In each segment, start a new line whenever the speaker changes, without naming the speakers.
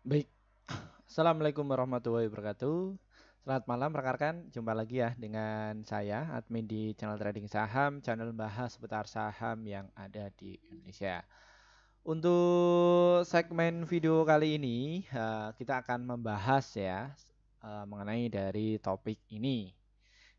Baik, Assalamualaikum warahmatullahi wabarakatuh. Selamat malam rekan-rekan, jumpa lagi ya dengan saya, admin di channel trading saham, channel bahas seputar saham yang ada di Indonesia. Untuk segmen video kali ini, kita akan membahas ya mengenai dari topik ini.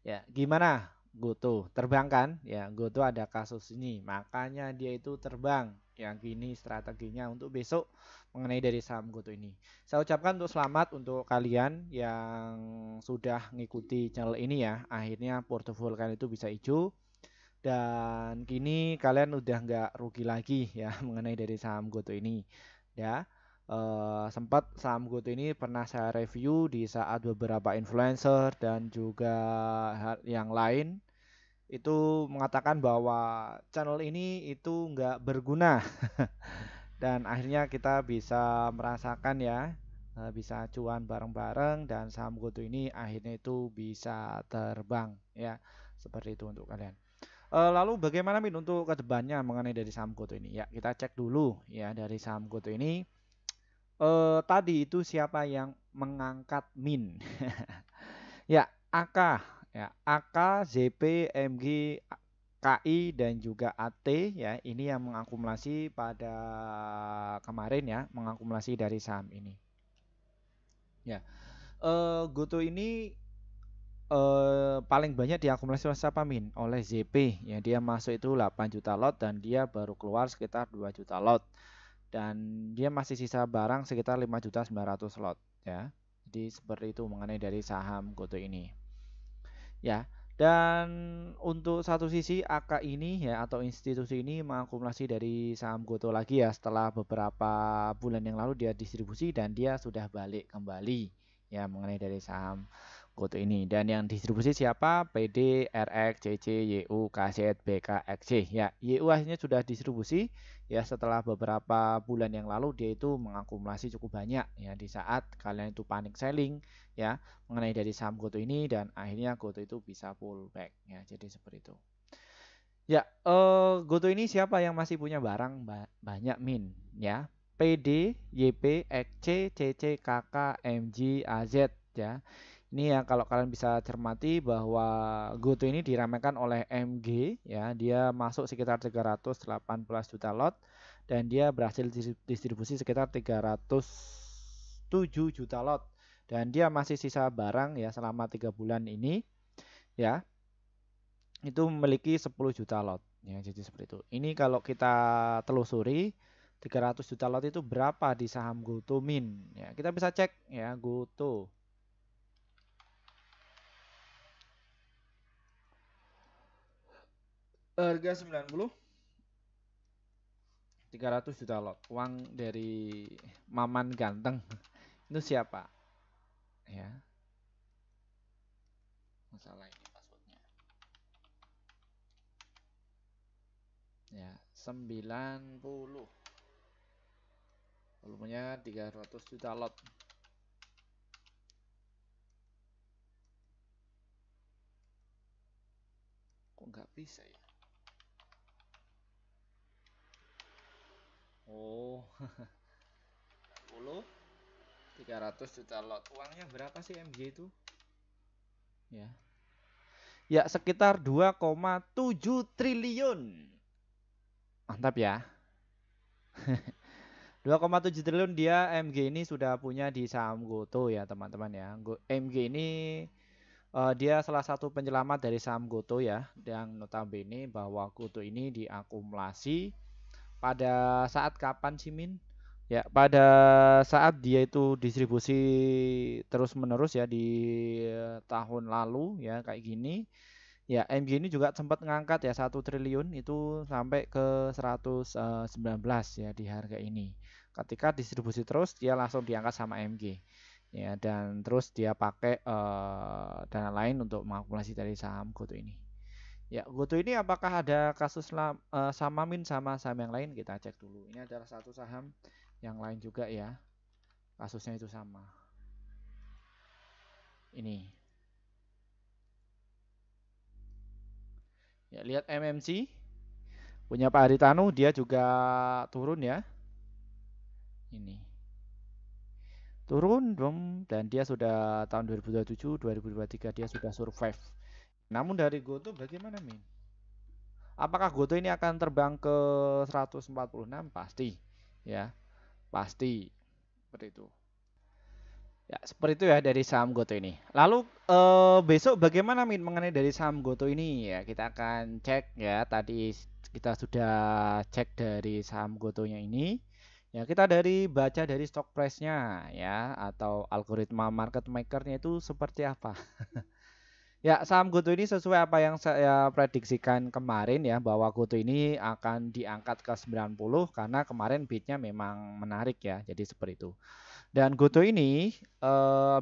Ya, gimana Goto? Terbang kan? Ya, Goto ada kasus ini, makanya dia itu terbang. Yang gini strateginya untuk besok mengenai dari saham Goto ini. Saya ucapkan untuk selamat untuk kalian yang sudah ngikuti channel ini ya. Akhirnya portofolio kalian itu bisa hijau dan kini kalian udah nggak rugi lagi ya mengenai dari saham Goto ini. Ya, sempat saham GoTo ini pernah saya review di saat beberapa influencer dan juga yang lain itu mengatakan bahwa channel ini itu nggak berguna dan akhirnya kita bisa merasakan ya bisa cuan bareng-bareng dan saham GoTo ini akhirnya itu bisa terbang ya seperti itu untuk kalian. Lalu bagaimana Min untuk kedepannya mengenai dari saham GoTo ini? Ya kita cek dulu ya dari saham GoTo ini. Tadi itu siapa yang mengangkat min? Ya, AK, ya, AK, ZP, MG, KI dan juga AT ya, ini yang mengakumulasi pada kemarin ya, mengakumulasi dari saham ini. Ya, Goto ini paling banyak diakumulasi oleh siapa Min? Oleh ZP ya, dia masuk itu 8 juta lot dan dia baru keluar sekitar 2 juta lot. Dan dia masih sisa barang sekitar 5.900 lot ya. Jadi seperti itu mengenai dari saham Goto ini. Ya. Dan untuk satu sisi AK ini ya atau institusi ini mengakumulasi dari saham Goto lagi ya setelah beberapa bulan yang lalu dia distribusi dan dia sudah balik kembali ya mengenai dari saham Goto ini. Dan yang distribusi siapa? PD, RX, CC, YU, KZ, BK, XC. Ya, YU akhirnya sudah distribusi ya setelah beberapa bulan yang lalu dia itu mengakumulasi cukup banyak ya di saat kalian itu panic selling ya mengenai dari saham Goto ini dan akhirnya Goto itu bisa pullback ya jadi seperti itu. Ya, Goto ini siapa yang masih punya barang banyak Min ya. PD, YP, XC, CC, KK, MG, AZ ya. Ini ya kalau kalian bisa cermati bahwa Goto ini diramaikan oleh MG ya, dia masuk sekitar 318 juta lot dan dia berhasil distribusi sekitar 307 juta lot dan dia masih sisa barang ya selama 3 bulan ini ya itu memiliki 10 juta lot ya jadi seperti itu. Ini kalau kita telusuri 300 juta lot itu berapa di saham Goto Min ya kita bisa cek ya Goto harga 90 300 juta lot uang dari Maman Ganteng itu siapa ya masalah ini passwordnya ya 90 volumenya 300 juta lot kok nggak bisa ya oh 10 300 juta lot uangnya berapa sih MG itu ya ya sekitar 2,7 triliun mantap ya 2,7 triliun dia MG ini sudah punya di saham Goto ya teman-teman ya MG ini dia salah satu penyelamat dari saham Goto ya yang notabene bahwa Goto ini diakumulasi pada saat kapan sih Min? Ya, pada saat dia itu distribusi terus-menerus ya di tahun lalu ya kayak gini. Ya, MG ini juga sempat ngangkat ya 1 triliun itu sampai ke 119 ya di harga ini. Ketika distribusi terus dia langsung diangkat sama MG. Ya, dan terus dia pakai dana lain untuk mengakumulasi dari saham Goto ini. Ya, Goto ini apakah ada kasus sama Min sama saham yang lain? Kita cek dulu. Ini adalah satu saham yang lain juga ya. Kasusnya itu sama. Ini. Ya, lihat MMC punya Pak Haritanu dia juga turun ya. Ini. turun dan dia sudah tahun 2027 2023 dia sudah survive. Namun dari Goto bagaimana Min? Apakah Goto ini akan terbang ke 146? Pasti ya, pasti seperti itu. Ya, seperti itu ya dari saham Goto ini. Lalu besok bagaimana Min mengenai dari saham Goto ini? Ya, kita akan cek ya. Tadi kita sudah cek dari saham Gotonya ini. Ya, kita baca dari stock price-nya ya atau algoritma market maker-nya itu seperti apa. Ya, saham Goto ini sesuai apa yang saya prediksikan kemarin ya bahwa Goto ini akan diangkat ke 90 karena kemarin bid-nya memang menarik ya. Jadi seperti itu. Dan Goto ini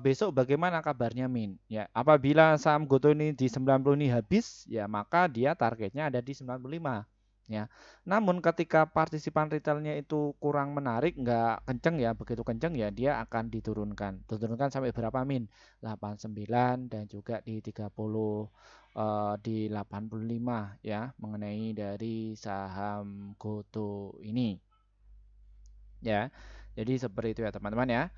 besok bagaimana kabarnya Min? Ya, apabila saham Goto ini di 90 ini habis, ya maka dia targetnya ada di 95. Ya. Namun ketika partisipan retailnya itu kurang menarik, nggak kenceng ya, begitu kenceng ya dia akan diturunkan. Diturunkan sampai berapa Min? 89 dan juga di 30 di 85 ya mengenai dari saham Goto ini. Ya. Jadi seperti itu ya teman-teman ya.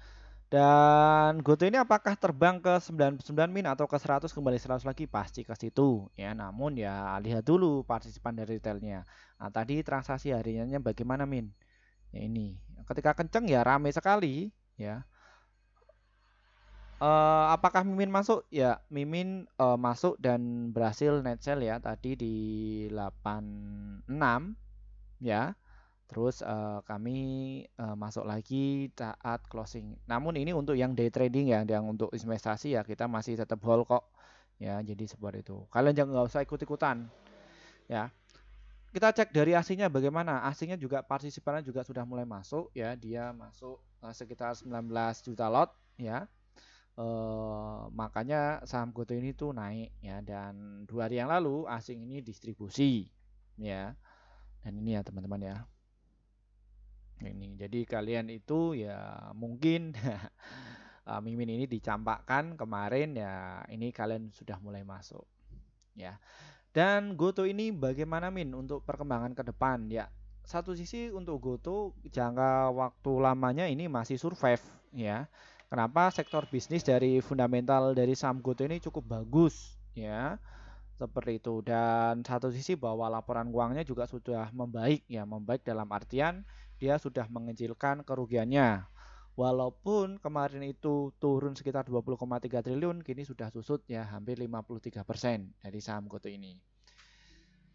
Dan Goto ini apakah terbang ke 99 Min atau ke 100 kembali 100 lagi? Pasti ke situ ya. Namun ya lihat dulu partisipan dari retailnya. Nah, tadi transaksi hariannya bagaimana Min? Ya ini. Ketika kenceng ya rame sekali ya. Apakah Mimin masuk? Ya, Mimin masuk dan berhasil net sell ya tadi di 86 ya. Terus kami masuk lagi saat closing. Namun ini untuk yang day trading ya, yang untuk investasi ya kita masih tetap hold kok. Ya, jadi seperti itu. Kalian jangan nggak usah ikut-ikutan. Ya, kita cek dari asingnya bagaimana. Asingnya juga partisipannya juga sudah mulai masuk ya. Dia masuk sekitar 19 juta lot ya. Makanya saham Goto ini tuh naik ya. Dan 2 hari yang lalu asing ini distribusi ya. Dan ini ya teman-teman ya. Ini jadi kalian itu ya mungkin Mimin ini dicampakkan kemarin ya ini kalian sudah mulai masuk ya. Dan Goto ini bagaimana Min untuk perkembangan ke depan ya. Satu sisi untuk Goto jangka waktu lamanya ini masih survive ya. Kenapa sektor bisnis dari fundamental dari saham Goto ini cukup bagus ya. Seperti itu dan satu sisi bahwa laporan keuangannya juga sudah membaik ya, membaik dalam artian dia sudah mengecilkan kerugiannya. Walaupun kemarin itu turun sekitar 20,3 triliun, kini sudah susut ya hampir 53% dari saham Goto ini.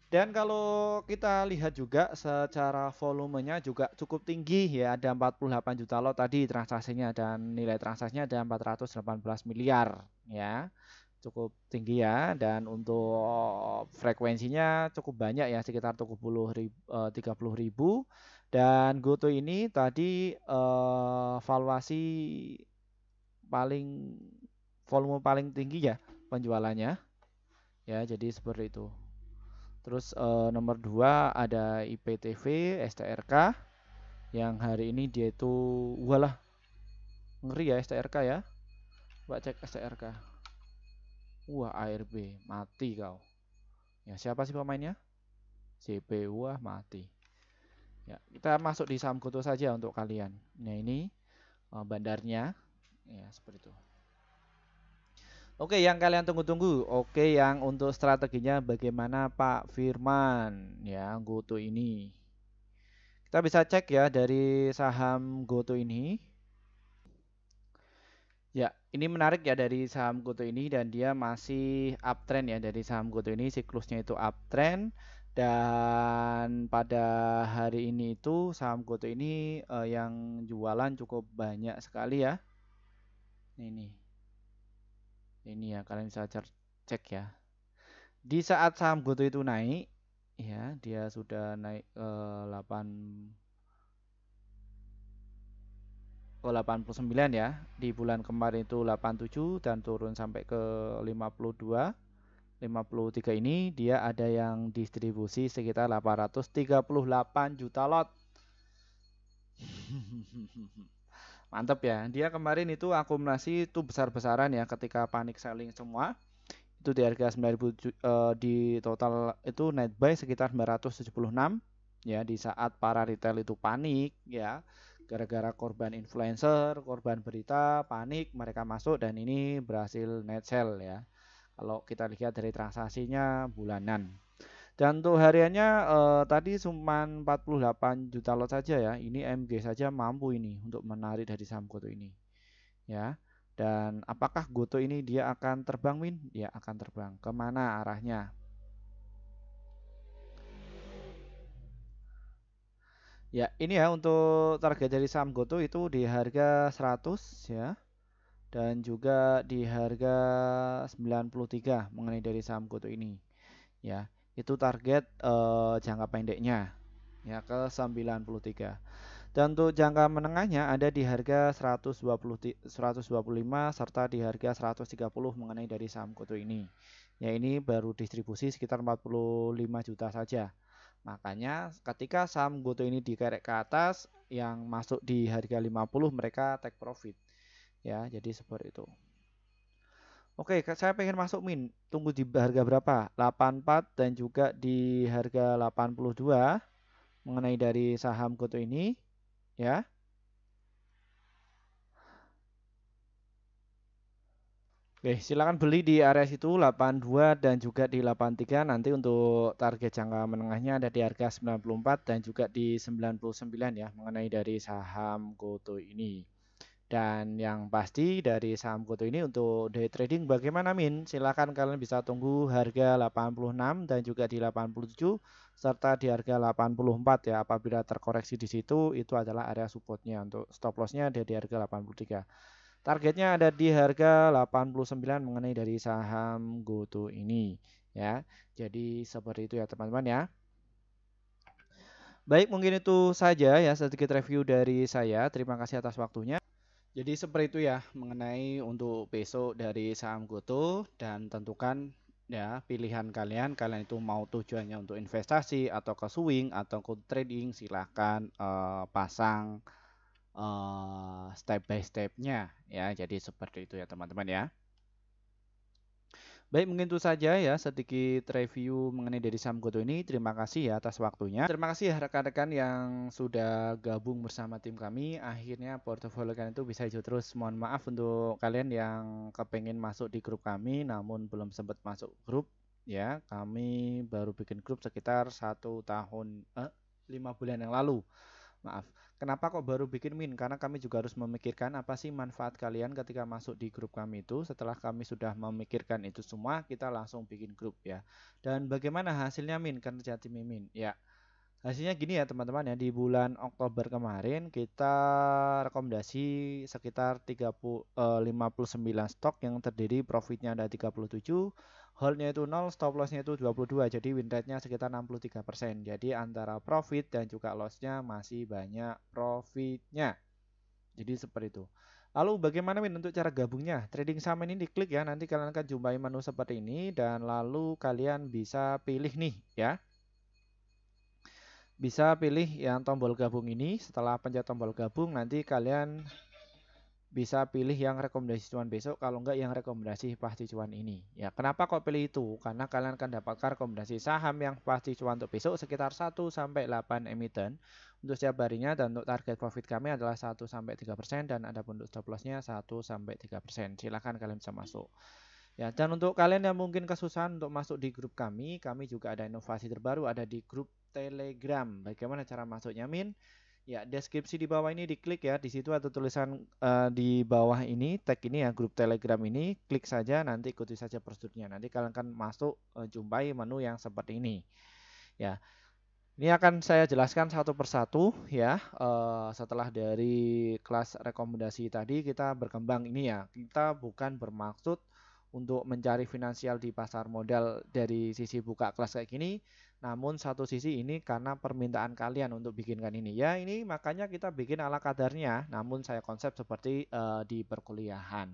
Dan kalau kita lihat juga secara volumenya juga cukup tinggi ya, ada 48 juta lot tadi transaksinya dan nilai transaksinya ada 418 miliar ya. Cukup tinggi ya dan untuk frekuensinya cukup banyak ya sekitar 30.000 dan Goto ini tadi valuasi paling volume paling tinggi ya penjualannya ya jadi seperti itu. Terus nomor 2 ada IPTV STRK yang hari ini dia itu walah ngeri ya STRK ya. Coba cek STRK. Wah ARB mati kau. Ya siapa sih pemainnya? CP wah mati. Ya, kita masuk di saham Goto saja untuk kalian. Nah, ini bandarnya. Ya, seperti itu. Oke, yang kalian tunggu-tunggu. Oke, yang untuk strateginya bagaimana Pak Firman ya Goto ini. Kita bisa cek ya dari saham Goto ini. Ya, ini menarik ya dari saham Goto ini dan dia masih uptrend ya dari saham Goto ini siklusnya itu uptrend dan pada hari ini itu saham Goto ini yang jualan cukup banyak sekali ya. Ini ya kalian bisa cek ya. Di saat saham Goto itu naik ya, dia sudah naik 89 ya. Di bulan kemarin itu 87 dan turun sampai ke 52. 53 ini dia ada yang distribusi sekitar 838 juta lot. Mantap ya. Dia kemarin itu akumulasi itu besar-besaran ya ketika panik selling semua. Itu di harga 9.000 di total itu net buy sekitar 976 ya di saat para retail itu panik ya gara-gara korban influencer, korban berita, panik, mereka masuk dan ini berhasil net sell ya. Kalau kita lihat dari transaksinya bulanan. Dan untuk hariannya tadi cuma 48 juta lot saja ya. Ini MG saja mampu ini untuk menarik dari saham GoTo ini. Ya. Dan apakah GoTo ini dia akan terbang, Min? Dia akan terbang. Kemana arahnya? Ya, ini ya untuk target dari saham GoTo itu di harga 100 ya. Dan juga di harga 93 mengenai dari saham GoTo ini. Ya, itu target jangka pendeknya ya ke 93. Dan untuk jangka menengahnya ada di harga 125 serta di harga 130 mengenai dari saham GoTo ini. Ya ini baru distribusi sekitar 45 juta saja. Makanya ketika saham GoTo ini dikerek ke atas yang masuk di harga 50 mereka take profit. Ya, jadi seperti itu. Oke, saya pengen masuk Min. Tunggu di harga berapa? 84 dan juga di harga 82 mengenai dari saham GoTo ini ya. Oke, silakan beli di area situ 82 dan juga di 83. Nanti untuk target jangka menengahnya ada di harga 94 dan juga di 99 ya mengenai dari saham GoTo ini. Dan yang pasti dari saham GoTo ini untuk day trading bagaimana Min? Silakan kalian bisa tunggu harga 86 dan juga di 87 serta di harga 84 ya. Apabila terkoreksi di situ itu adalah area supportnya. Untuk stop lossnya ada di harga 83. Targetnya ada di harga 89 mengenai dari saham GoTo ini ya. Jadi seperti itu ya teman-teman ya. Baik, mungkin itu saja ya sedikit review dari saya. Terima kasih atas waktunya. Jadi seperti itu ya mengenai untuk besok dari saham GoTo dan tentukan ya pilihan kalian. Kalian itu mau tujuannya untuk investasi atau ke swing atau ke trading silahkan pasang step by stepnya ya. Jadi seperti itu ya teman-teman ya. Baik, mungkin itu saja ya sedikit review mengenai dari saham GoTo ini. Terima kasih ya atas waktunya. Terima kasih ya rekan-rekan yang sudah gabung bersama tim kami. Akhirnya portofolio kalian itu bisa hijau terus. Mohon maaf untuk kalian yang kepengen masuk di grup kami namun belum sempat masuk grup ya. Kami baru bikin grup sekitar 1 tahun 5 bulan yang lalu. Maaf. Kenapa kok baru bikin Min? Karena kami juga harus memikirkan apa sih manfaat kalian ketika masuk di grup kami itu. Setelah kami sudah memikirkan itu semua, kita langsung bikin grup ya. Dan bagaimana hasilnya Min? Kerja tim Min. Ya, hasilnya gini ya teman-teman ya. Di bulan Oktober kemarin kita rekomendasi sekitar 59 stok yang terdiri profitnya ada 37, holdnya itu 0, stop lossnya itu 22. Jadi win rate-nya sekitar 63%. Jadi antara profit dan juga loss-nya masih banyak profitnya. Jadi seperti itu. Lalu bagaimana Min untuk cara gabungnya? Trading saham ini diklik ya. Nanti kalian akan jumpai menu seperti ini dan lalu kalian bisa pilih nih ya. Bisa pilih yang tombol gabung ini. Setelah pencet tombol gabung nanti kalian bisa pilih yang rekomendasi cuan besok, kalau enggak yang rekomendasi pasti cuan ini ya. Kenapa kok pilih itu? Karena kalian akan dapatkan rekomendasi saham yang pasti cuan untuk besok sekitar 1-8 emiten untuk setiap harinya, dan untuk target profit kami adalah 1-3% dan ada untuk stop lossnya 1-3%. Silahkan kalian bisa masuk ya. Dan untuk kalian yang mungkin kesusahan untuk masuk di grup kami juga ada inovasi terbaru, ada di grup Telegram. Bagaimana cara masuknya Min? Ya, deskripsi di bawah ini diklik ya. Di situ ada tulisan di bawah ini, tag ini ya, grup Telegram ini. Klik saja, nanti ikuti saja prosedurnya. Nanti kalian akan masuk jumpai menu yang seperti ini. Ya, ini akan saya jelaskan satu persatu ya. Setelah dari kelas rekomendasi tadi kita berkembang ini ya. Kita bukan bermaksud untuk mencari finansial di pasar modal dari sisi buka kelas kayak gini. Namun satu sisi ini karena permintaan kalian untuk bikinkan ini ya, ini makanya kita bikin ala kadarnya. Namun saya konsep seperti di perkuliahan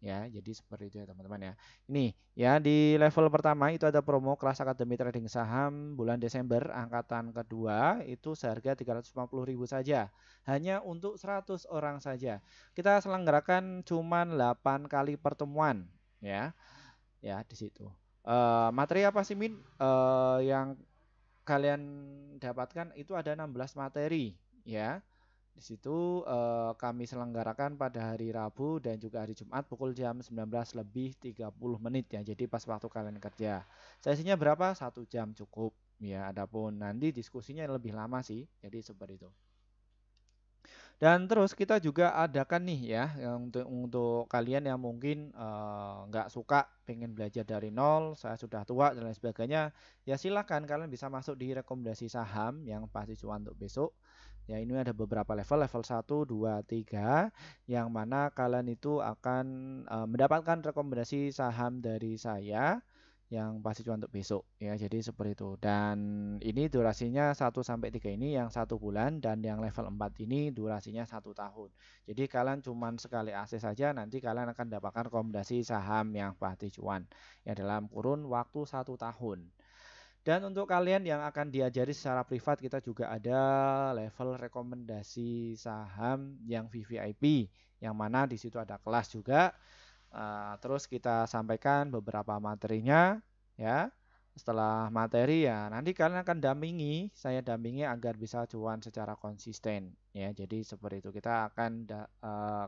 ya, jadi seperti itu ya teman-teman ya. Ini ya di level pertama itu ada promo kelas Akademi Trading Saham bulan Desember angkatan kedua itu seharga 350.000 saja. Hanya untuk 100 orang saja. Kita selenggarakan cuman 8 kali pertemuan ya. Ya di situ. Materi apa sih Min? Yang kalian dapatkan itu ada 16 materi ya. Di situ kami selenggarakan pada hari Rabu dan juga hari Jumat pukul jam 19 lebih 30 menit ya. Jadi pas waktu kalian kerja. Sesinya berapa? 1 jam cukup. Ya, adapun nanti diskusinya lebih lama sih. Jadi seperti itu. Dan terus kita juga adakan nih ya, yang untuk kalian yang mungkin nggak suka pengen belajar dari nol, saya sudah tua dan lain sebagainya, ya silakan kalian bisa masuk di rekomendasi saham yang pasti cuan untuk besok. Ya ini ada beberapa level, level 1, 2, 3, yang mana kalian itu akan mendapatkan rekomendasi saham dari saya yang pasti cuma untuk besok ya. Jadi seperti itu. Dan ini durasinya 1 sampai 3 ini yang 1 bulan dan yang level 4 ini durasinya 1 tahun. Jadi kalian cuma sekali akses saja nanti kalian akan dapatkan rekomendasi saham yang pasti cuan ya dalam kurun waktu 1 tahun. Dan untuk kalian yang akan diajari secara privat kita juga ada level rekomendasi saham yang VVIP yang mana di situ ada kelas juga. Terus kita sampaikan beberapa materinya ya. Setelah materi ya nanti kalian akan saya dampingi agar bisa cuan secara konsisten ya. Jadi seperti itu kita akan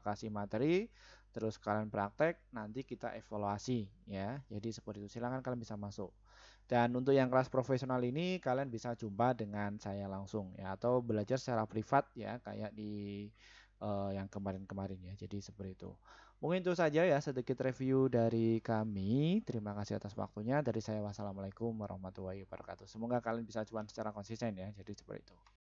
kasih materi terus kalian praktek nanti kita evaluasi ya. Jadi seperti itu silakan kalian bisa masuk. Dan untuk yang kelas profesional ini kalian bisa jumpa dengan saya langsung ya atau belajar secara privat ya kayak di yang kemarin-kemarin ya. Jadi seperti itu. Mungkin itu saja ya sedikit review dari kami. Terima kasih atas waktunya. Dari saya wassalamualaikum warahmatullahi wabarakatuh. Semoga kalian bisa cuan secara konsisten ya. Jadi seperti itu.